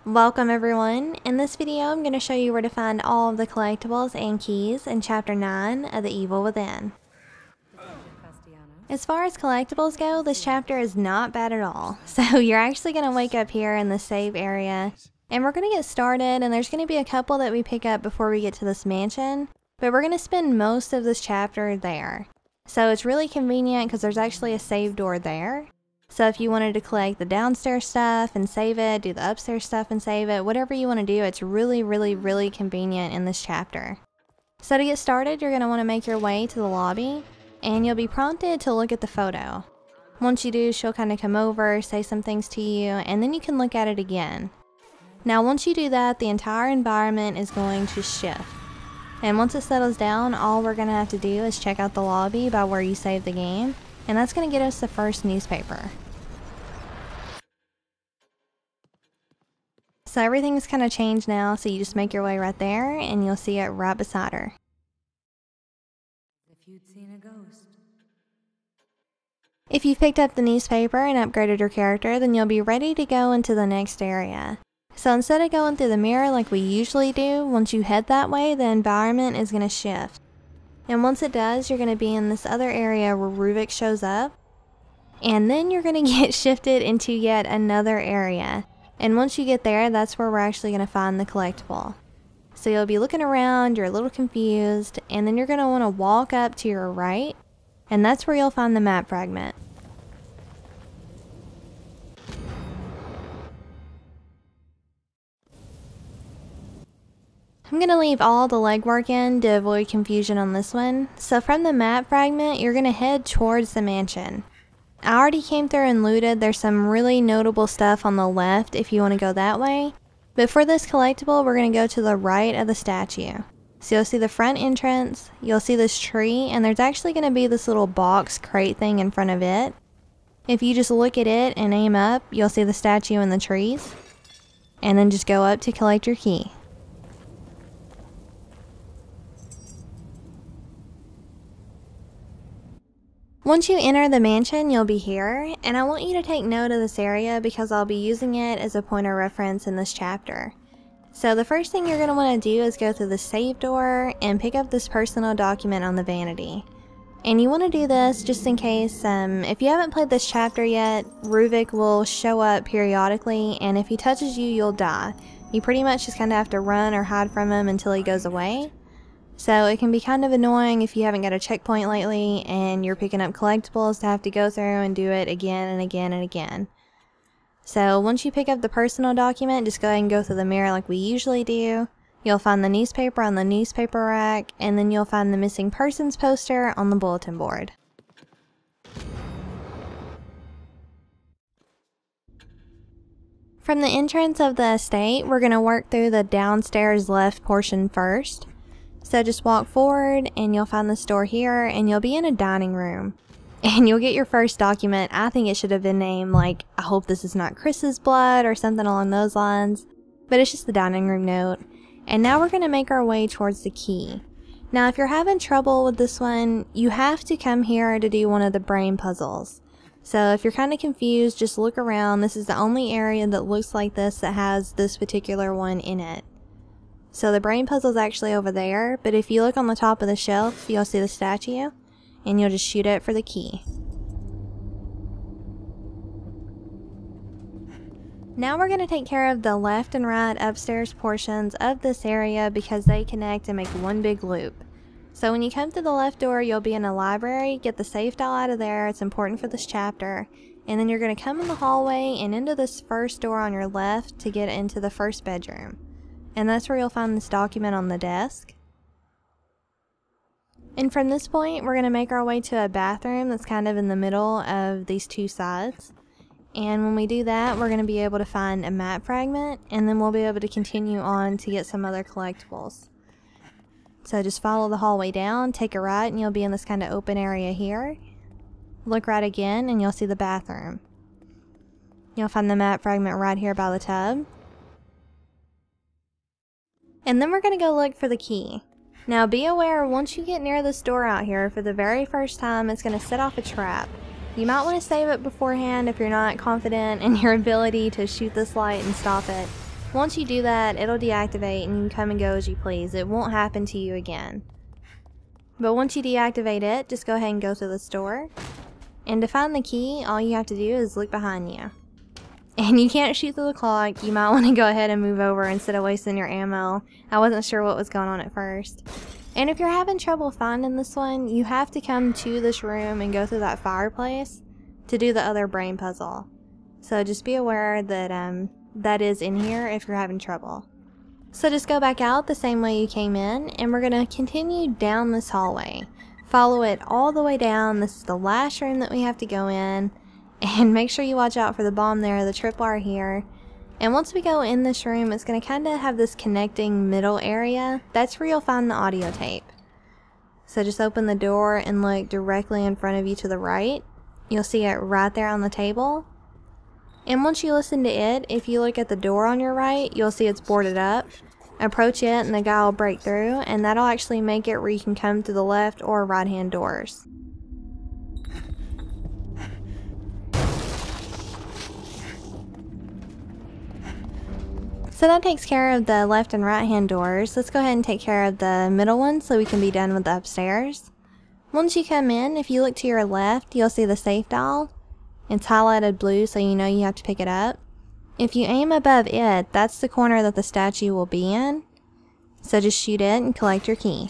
Welcome everyone. In this video I'm going to show you where to find all of the collectibles and keys in Chapter 9 of The Evil Within. As far as collectibles go, this chapter is not bad at all. So you're actually going to wake up here in the save area, and we're going to get started, and there's going to be a couple that we pick up before we get to this mansion, but we're going to spend most of this chapter there. So it's really convenient because there's actually a save door there. So if you wanted to collect the downstairs stuff and save it, do the upstairs stuff and save it, whatever you want to do, it's really convenient in this chapter. So to get started, you're going to want to make your way to the lobby, and you'll be prompted to look at the photo. Once you do, she'll kind of come over, say some things to you, and then you can look at it again. Now once you do that, the entire environment is going to shift. And once it settles down, all we're going to have to do is check out the lobby by where you saved the game, and that's going to get us the first newspaper. So everything's kind of changed now, so you just make your way right there and you'll see it right beside her. If you'd seen a ghost. If you've picked up the newspaper and upgraded your character, then you'll be ready to go into the next area. So instead of going through the mirror like we usually do, once you head that way, the environment is going to shift. And once it does, you're going to be in this other area where Ruvik shows up. And then you're going to get shifted into yet another area. And once you get there, that's where we're actually going to find the collectible. So you'll be looking around, you're a little confused, and then you're going to want to walk up to your right, and that's where you'll find the map fragment. I'm going to leave all the legwork in to avoid confusion on this one. So from the map fragment, you're going to head towards the mansion. I already came through and looted. There's some really notable stuff on the left if you want to go that way. But for this collectible, we're going to go to the right of the statue. So you'll see the front entrance, you'll see this tree, and there's actually going to be this little box crate thing in front of it. If you just look at it and aim up, you'll see the statue and the trees. And then just go up to collect your key. Once you enter the mansion, you'll be here, and I want you to take note of this area because I'll be using it as a point of reference in this chapter. So the first thing you're going to want to do is go through the save door and pick up this personal document on the vanity. And you want to do this just in case, if you haven't played this chapter yet, Ruvik will show up periodically, and if he touches you, you'll die. You pretty much just kind of have to run or hide from him until he goes away. So it can be kind of annoying if you haven't got a checkpoint lately and you're picking up collectibles to have to go through and do it again and again and again. So once you pick up the personal document, just go ahead and go through the mirror like we usually do. You'll find the newspaper on the newspaper rack, and then you'll find the missing persons poster on the bulletin board. From the entrance of the estate, we're going to work through the downstairs left portion first. So just walk forward and you'll find this door here, and you'll be in a dining room. And you'll get your first document. I think it should have been named like, I hope this is not Chris's blood or something along those lines. But it's just the dining room note. And now we're going to make our way towards the key. Now if you're having trouble with this one, you have to come here to do one of the brain puzzles. So if you're kind of confused, just look around. This is the only area that looks like this that has this particular one in it. So the brain puzzle is actually over there, but if you look on the top of the shelf, you'll see the statue, and you'll just shoot it for the key. Now we're going to take care of the left and right upstairs portions of this area because they connect and make one big loop. So when you come through the left door, you'll be in a library. Get the safe dial out of there, it's important for this chapter. And then you're going to come in the hallway and into this first door on your left to get into the first bedroom. And that's where you'll find this document on the desk. And from this point, we're going to make our way to a bathroom that's kind of in the middle of these two sides. And when we do that, we're going to be able to find a map fragment, and then we'll be able to continue on to get some other collectibles. So just follow the hallway down, take a right, and you'll be in this kind of open area here. Look right again, and you'll see the bathroom. You'll find the map fragment right here by the tub. And then we're going to go look for the key. Now be aware, once you get near this door out here for the very first time, it's going to set off a trap. You might want to save it beforehand if you're not confident in your ability to shoot this light and stop it. Once you do that, it'll deactivate and you can come and go as you please. It won't happen to you again. But once you deactivate it, just go ahead and go through the store. And to find the key, all you have to do is look behind you. And you can't shoot through the clock. You might want to go ahead and move over instead of wasting your ammo. I wasn't sure what was going on at first. And if you're having trouble finding this one, you have to come to this room and go through that fireplace to do the other brain puzzle. So just be aware that that is in here if you're having trouble. So just go back out the same way you came in, and we're going to continue down this hallway. Follow it all the way down. This is the last room that we have to go in. And make sure you watch out for the bomb there, the tripwire here. And once we go in this room, it's going to kind of have this connecting middle area. That's where you'll find the audio tape. So just open the door and look directly in front of you to the right. You'll see it right there on the table. And once you listen to it, if you look at the door on your right, you'll see it's boarded up. Approach it and the guy will break through, and that'll actually make it where you can come to the left or right hand doors. So that takes care of the left and right hand doors. Let's go ahead and take care of the middle one so we can be done with the upstairs. Once you come in, if you look to your left, you'll see the safe dial. It's highlighted blue so you know you have to pick it up. If you aim above it, that's the corner that the statue will be in. So just shoot it and collect your key.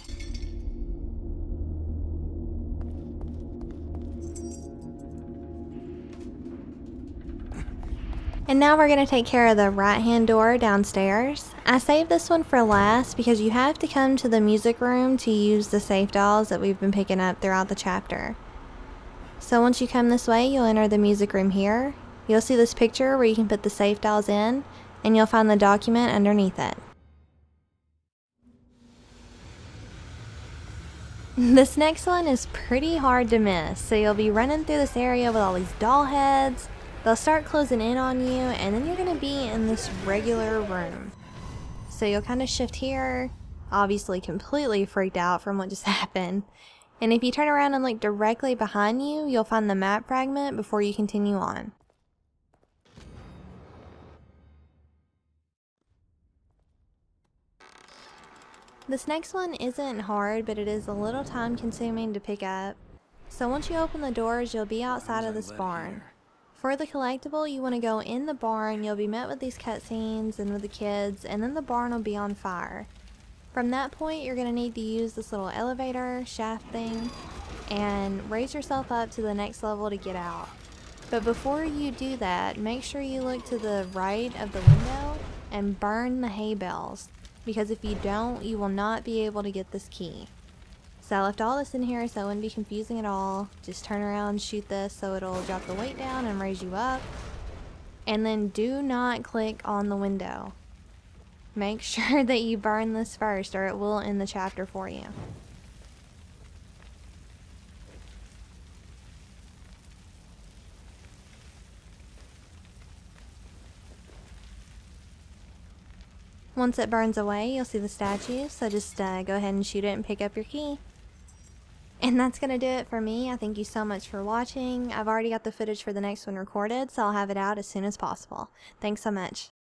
And now we're going to take care of the right hand door downstairs. I saved this one for last because you have to come to the music room to use the safe dolls that we've been picking up throughout the chapter. So once you come this way, you'll enter the music room here. You'll see this picture where you can put the safe dolls in, and you'll find the document underneath it. This next one is pretty hard to miss, so you'll be running through this area with all these doll heads. They'll start closing in on you, and then you're going to be in this regular room. So you'll kind of shift here, obviously completely freaked out from what just happened. And if you turn around and look directly behind you, you'll find the map fragment before you continue on. This next one isn't hard, but it is a little time consuming to pick up. So once you open the doors, you'll be outside of this barn. For the collectible, you want to go in the barn. You'll be met with these cutscenes and with the kids, and then the barn will be on fire. From that point, you're going to need to use this little elevator shaft thing and raise yourself up to the next level to get out. But before you do that, make sure you look to the right of the window and burn the hay bales, because if you don't, you will not be able to get this key. So I left all this in here so it wouldn't be confusing at all. Just turn around, shoot this so it'll drop the weight down and raise you up. And then do not click on the window. Make sure that you burn this first or it will end the chapter for you. Once it burns away, you'll see the statue, so just go ahead and shoot it and pick up your key. And that's going to do it for me. I thank you so much for watching. I've already got the footage for the next one recorded, so I'll have it out as soon as possible. Thanks so much.